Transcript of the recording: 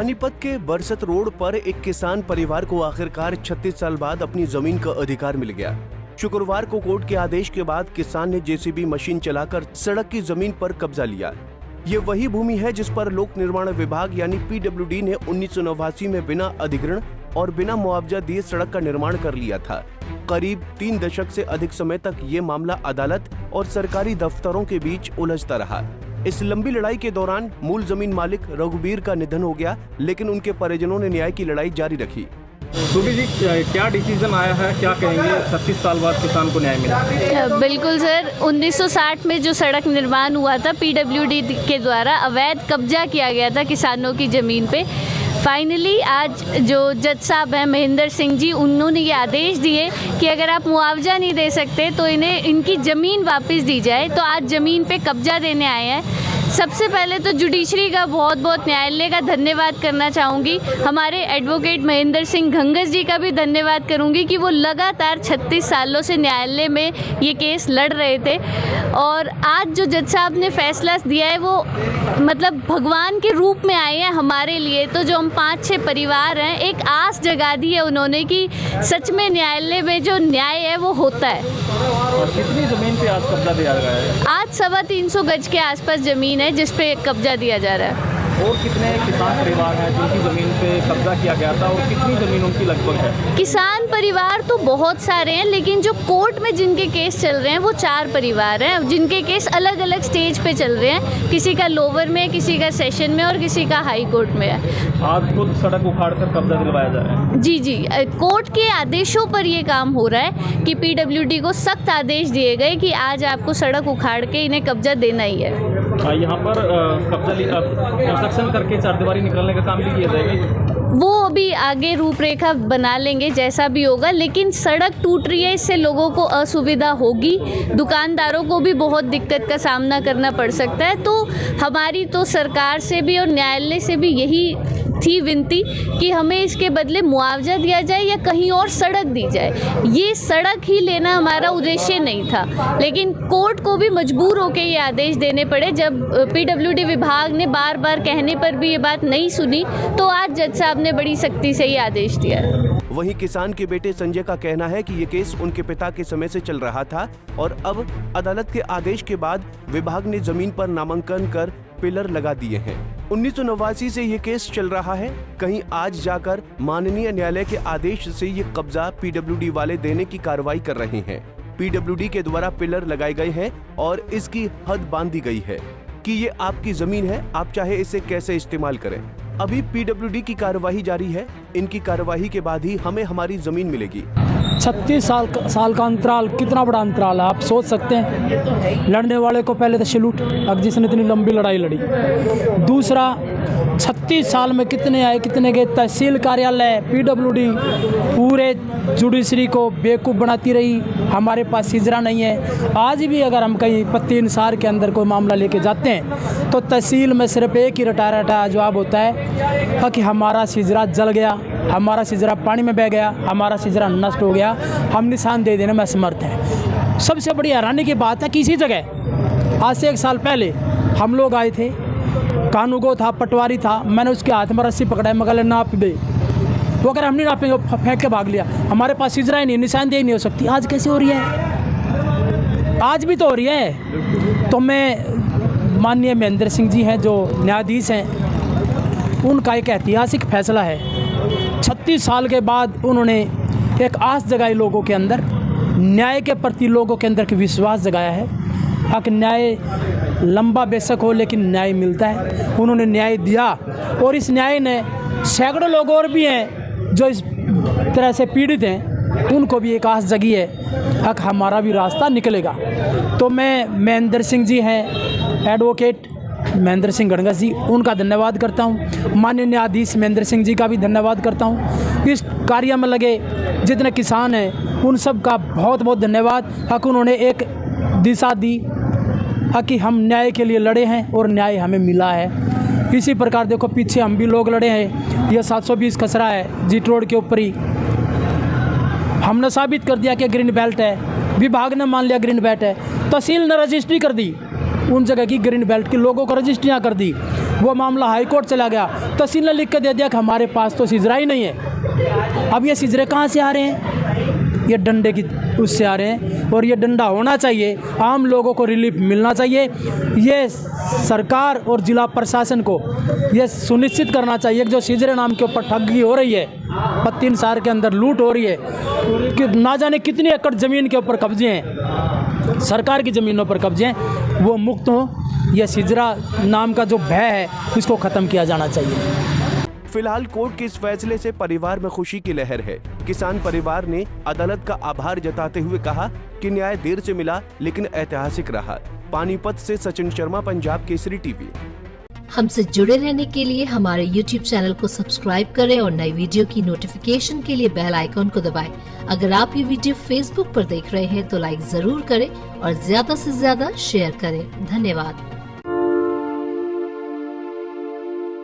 पानीपत के बरसत रोड पर एक किसान परिवार को आखिरकार 36 साल बाद अपनी जमीन का अधिकार मिल गया। शुक्रवार को कोर्ट के आदेश के बाद किसान ने जेसीबी मशीन चलाकर सड़क की जमीन पर कब्जा लिया। ये वही भूमि है जिस पर लोक निर्माण विभाग यानी PWD ने 1989 में बिना अधिग्रहण और बिना मुआवजा दिए सड़क का निर्माण कर लिया था। करीब 3 दशक से अधिक समय तक ये मामला अदालत और सरकारी दफ्तरों के बीच उलझता रहा। इस लंबी लड़ाई के दौरान मूल जमीन मालिक रघुबीर का निधन हो गया, लेकिन उनके परिजनों ने न्याय की लड़ाई जारी रखी। सुबी जी, क्या डिसीजन आया है, क्या कहेंगे 36 साल बाद किसान को न्याय मिला? बिल्कुल सर, 1960 में जो सड़क निर्माण हुआ था PWD के द्वारा अवैध कब्जा किया गया था किसानों की ज़मीन पे। फाइनली आज जो जज साहब हैं महेंद्र सिंह जी, उन्होंने ये आदेश दिए कि अगर आप मुआवजा नहीं दे सकते तो इन्हें इनकी ज़मीन वापस दी जाए। तो आज ज़मीन पे कब्जा देने आए हैं। सबसे पहले तो जुडिशरी का बहुत बहुत न्यायालय का धन्यवाद करना चाहूँगी। हमारे एडवोकेट महेंद्र सिंह घंगस जी का भी धन्यवाद करूँगी कि वो लगातार 36 सालों से न्यायालय में ये केस लड़ रहे थे। और आज जो जज साहब ने फैसला दिया है वो मतलब भगवान के रूप में आए हैं हमारे लिए। तो जो हम 5-6 परिवार हैं, एक आस जगा दी है उन्होंने कि सच में न्यायालय में जो न्याय है वो होता है। और कितनी ज़मीन पे आज कब्जा दिया गया है? आज 350 गज के आसपास ज़मीन है जिस पे कब्जा दिया जा रहा है। और कितने किसान परिवार हैं जिनकी ज़मीन पे कब्जा किया गया था और कितनी ज़मीन उनकी लगभग है? किसान परिवार तो बहुत सारे हैं, लेकिन जो कोर्ट में जिनके केस चल रहे हैं वो 4 परिवार हैं जिनके केस अलग अलग स्टेज पे चल रहे हैं। किसी का लोअर में, किसी का सेशन में और किसी का हाई कोर्ट में है। आज खुद सड़क उखाड़ कर कब्जा दिलवाया जा रहा है? जी, कोर्ट के आदेशों पर ये काम हो रहा है कि PWD को सख्त आदेश दिए गए कि आज आपको सड़क उखाड़ के इन्हें कब्जा देना ही है। यहाँ पर कब्जा कंस्ट्रक्शन करके चारदीवारी निकालने का काम भी किया जाएगा। वो अभी आगे रूपरेखा बना लेंगे जैसा भी होगा, लेकिन सड़क टूट रही है, इससे लोगों को असुविधा होगी, दुकानदारों को भी बहुत दिक्कत का सामना करना पड़ सकता है। तो हमारी तो सरकार से भी और न्यायालय से भी यही थी विनती कि हमें इसके बदले मुआवजा दिया जाए या कहीं और सड़क दी जाए। ये सड़क ही लेना हमारा उद्देश्य नहीं था, लेकिन कोर्ट को भी मजबूर होकर ये आदेश देने पड़े। जब PWD विभाग ने बार बार कहने पर भी ये बात नहीं सुनी, तो आज जज साहब ने बड़ी सख्ती से ये आदेश दिया। वहीं किसान के बेटे संजय का कहना है कि ये केस उनके पिता के समय से चल रहा था और अब अदालत के आदेश के बाद विभाग ने जमीन पर नामांकन कर पिलर लगा दिए हैं। 1989 से ये केस चल रहा है। कहीं आज जाकर माननीय न्यायालय के आदेश से ये कब्जा PWD वाले देने की कार्रवाई कर रहे हैं। PWD के द्वारा पिलर लगाए गए हैं और इसकी हद बांधी गई है कि ये आपकी जमीन है, आप चाहे इसे कैसे इस्तेमाल करें। अभी PWD की कार्यवाही जारी है। इनकी कार्यवाही के बाद ही हमें हमारी जमीन मिलेगी। 36 साल का अंतराल, कितना बड़ा अंतराल है, आप सोच सकते हैं। लड़ने वाले को पहले तो सैल्यूट, अब जिसने इतनी लंबी लड़ाई लड़ी। दूसरा, 36 साल में कितने आए कितने गए। तहसील कार्यालय, PWD पूरे जुडिशरी को बेवकूफ़ बनाती रही। हमारे पास सिजरा नहीं है। आज भी अगर हम कहीं पत्ती इंसार के अंदर कोई मामला लेके जाते हैं तो तहसील में सिर्फ एक ही रटा जवाब होता है कि हमारा सिजरा जल गया, हमारा सिजरा पानी में बह गया, हमारा सिजरा नष्ट हो गया, हम निशान दे देने में असमर्थ हैं। सबसे बड़ी हैरानी की बात है कि इसी जगह आज से 1 साल पहले हम लोग आए थे, कानूगो था, पटवारी था, मैंने उसके हाथ में रस्सी पकड़ा, मगर नाप दे। तो अगर हम नहीं नापेंगे फेंक के भाग लिया। हमारे पास सिजरा ही नहीं, निशानदेही नहीं हो सकती। आज कैसे हो रही है? आज भी तो हो रही है। तो मैं माननीय महेंद्र सिंह जी हैं जो न्यायाधीश हैं, उनका एक ऐतिहासिक फैसला है। 36 साल के बाद उन्होंने एक आस जगाई लोगों के अंदर, न्याय के प्रति लोगों के अंदर विश्वास जगाया है कि न्याय लंबा बेशक हो लेकिन न्याय मिलता है। उन्होंने न्याय दिया और इस न्याय ने सैकड़ों लोग और भी हैं जो इस तरह से पीड़ित हैं, उनको भी एक आस जगी है कि हमारा भी रास्ता निकलेगा। तो मैं महेंद्र सिंह जी हैं, एडवोकेट महेंद्र सिंह घंगस जी, उनका धन्यवाद करता हूँ। माननीय न्यायाधीश महेंद्र सिंह जी का भी धन्यवाद करता हूँ। इस कार्य में लगे जितने किसान हैं उन सब का बहुत बहुत धन्यवाद कि उन्होंने एक दिशा दी कि हम न्याय के लिए लड़े हैं और न्याय हमें मिला है। इसी प्रकार देखो पीछे हम भी लोग लड़े हैं। यह 720 खसरा है जीट रोड के ऊपर ही, हमने साबित कर दिया कि ग्रीन बेल्ट है, विभाग ने मान लिया ग्रीन बेल्ट है, तहसील ने रजिस्ट्री कर दी, उन जगह की ग्रीन बेल्ट के लोगों को रजिस्ट्रियाँ कर दी। वो मामला हाई कोर्ट चला गया, तहसील ने लिख के दे दिया कि हमारे पास तो सिजरा ही नहीं है। अब ये सिजरे कहाँ से आ रहे हैं? ये डंडे की उससे आ रहे हैं, और ये डंडा होना चाहिए, आम लोगों को रिलीफ मिलना चाहिए। ये सरकार और जिला प्रशासन को ये सुनिश्चित करना चाहिए कि जो सिजरे नाम के ऊपर ठगी हो रही है, 3 साल के अंदर लूट हो रही है, कि ना जाने कितनी एकड़ ज़मीन के ऊपर कब्जे हैं, सरकार की ज़मीनों पर कब्जे हैं, वो मुक्त हों। यह सिजरा नाम का जो भय है इसको ख़त्म किया जाना चाहिए। फिलहाल कोर्ट के इस फैसले से परिवार में खुशी की लहर है। किसान परिवार ने अदालत का आभार जताते हुए कहा कि न्याय देर से मिला लेकिन ऐतिहासिक रहा। पानीपत से सचिन शर्मा, पंजाब केसरी टीवी। हमसे जुड़े रहने के लिए हमारे YouTube चैनल को सब्सक्राइब करें और नई वीडियो की नोटिफिकेशन के लिए बेल आइकॉन को दबाएं। अगर आप ये वीडियो Facebook पर देख रहे हैं तो लाइक जरूर करें और ज्यादा से ज्यादा शेयर करें। धन्यवाद।